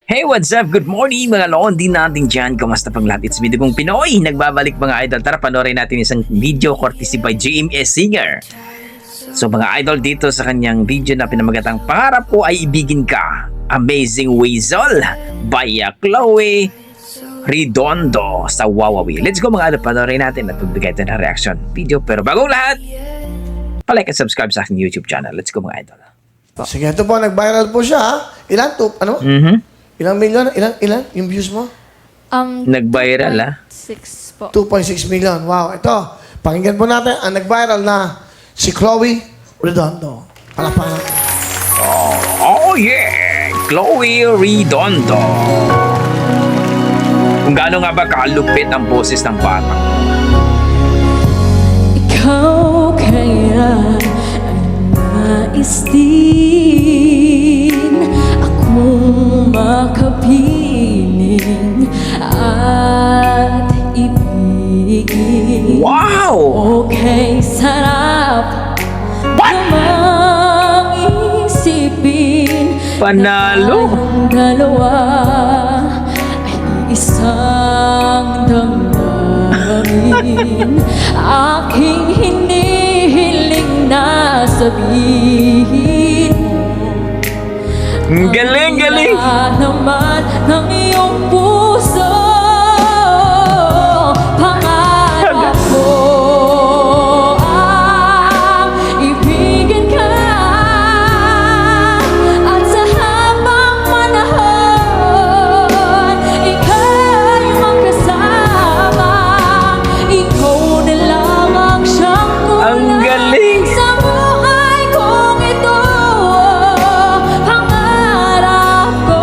Hey, what's up? Good morning mga londi natin dyan. Kamusta pang lahat? It's video kong Pinoy. Nagbabalik mga idol. Tara, panoorin natin isang video courtesy by GMS Singer. So mga idol, dito sa kanyang video na pinamagatang Pangarap Ko Ay Ibigin Ka, Amazing Weasel by Chloe Redondo sa Wawawi. Let's go mga idol, panoorin natin at pagbigay tayo ng reaction video. Pero bagong lahat, palike at subscribe sa aking YouTube channel. Let's go mga idol. Sige, ito po, nag-viral po siya, ha? Ilan? Ano? Ilang million? Ilan? Yung views mo? Nag-viral, 2.6 po. 2.6 million. Wow, ito. Pakinggan po natin ang nag-viral na si Chloe Redondo. Palapakan. Oh yeah! Chloe Redondo. Kung gaano nga ba kalupit ang boses ng bata. Ikaw kaya ay nais din akong makapiling at ibigin. Wow! Okay, sarap namang isipin Panalo! na tayong dalawa ay isang damdamin. Aking hinihiling na sabihin. Galing, galing! Wala naman ng iyong puso. Pangarap ko ang ibigin ka, at sa habang panahon ika'y magkasama. Ikaw na lang ang siyang Ang kulang galing! sa buhay kong ito. Pangarap ko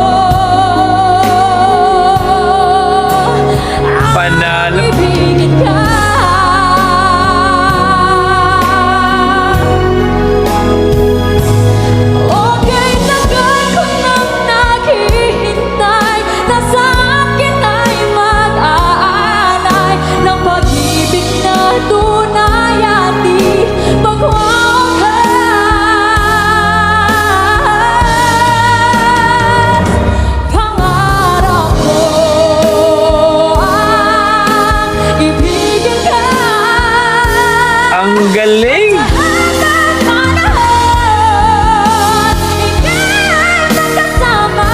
Panalo! ibigin ka. Okay, tagal ko nang naghihintay na sa akin ay mag-aanay ng pag-ibig na tunay at di magwakas. Pangarap ko ang ibigin ka. Ang galing! Habang panahon, ika'y magkasama.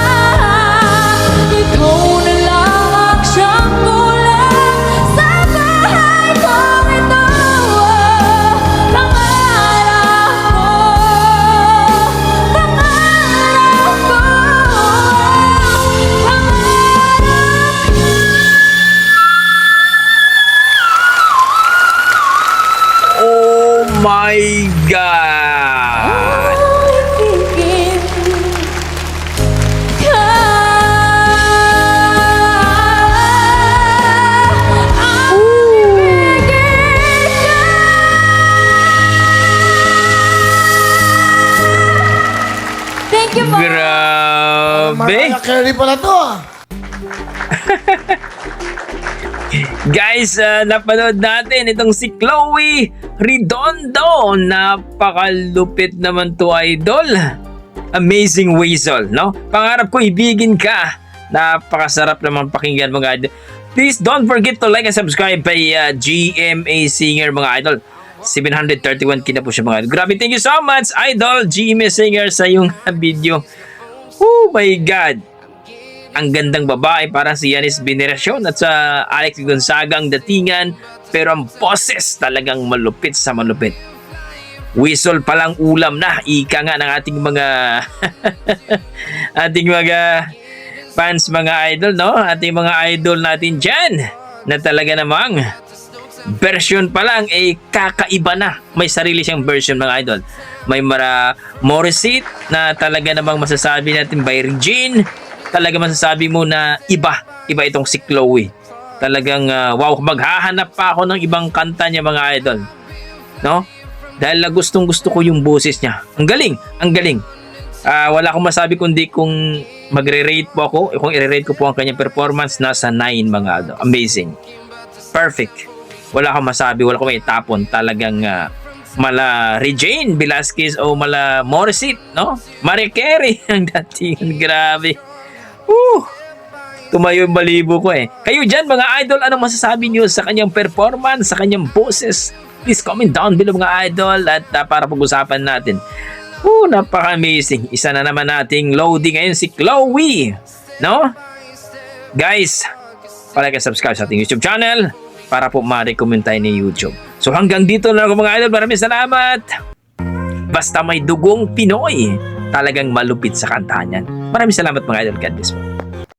Ikaw na lang ang siyang kulang sa buhay kong ito. Pangarap ko, pangarap ko, pangarap. Oh my God! Ibigin ka. Ibigin ka. Thank you po. Grabe! Mariah Carey pala to, ah. Guys, napanood natin itong si Chloe Redondo. Napakalupit naman to, idol. Amazing Weasel, no? Pangarap ko ibigin ka. Napakasarap naman pakinggan, mga idol. Please don't forget to like and subscribe by GMA Singer, mga idol. 731k na po siya, mga idol. Grabe, thank you so much, idol GMA Singer, sa yung video. Oh my God! Ang gandang babae, parang si Yanis Veneracion at sa Alex Gonzaga ang datingan, pero ang boses talagang malupit sa malupit. Whistle palang ulam na, ika nga ng ating mga ating mga fans, mga idol, no? Ating mga idol natin dyan na talaga namang version pa lang kakaiba na. May sarili siyang version, mga idol. May Morissette na talaga namang masasabi natin by Regine. Talaga masasabi mo na iba itong si Chloe. Talagang wow, maghahanap pa ako ng ibang kanta niya, mga idol. No? Dahil gustong gusto ko yung boses niya. Ang galing, ang galing. Wala akong masabi kundi kung magre-rate po ako, kung i-rate ko po ang kanyang performance, nasa 9, mga idol. Amazing. Perfect. Wala akong masabi, wala akong may tapon. Talagang mala Regine Velasquez o mala Morissette, no? Mariah Carey ang dating, grabe. Tumayo yung balibo ko eh. Kayo dyan mga idol, anong masasabi nyo sa kanyang performance, sa kanyang boses? Please comment down below mga idol at para pag-usapan natin. Napaka-amazing. Isa na naman nating loading ngayon si Chloe. No? Guys, palike and subscribe sa ating YouTube channel para po ma-recommend tayo ni YouTube. So hanggang dito na ako mga idol. Maraming salamat. Basta may dugong Pinoy, talagang malupit sa kantahan yan. Maraming salamat mga idol. God bless po.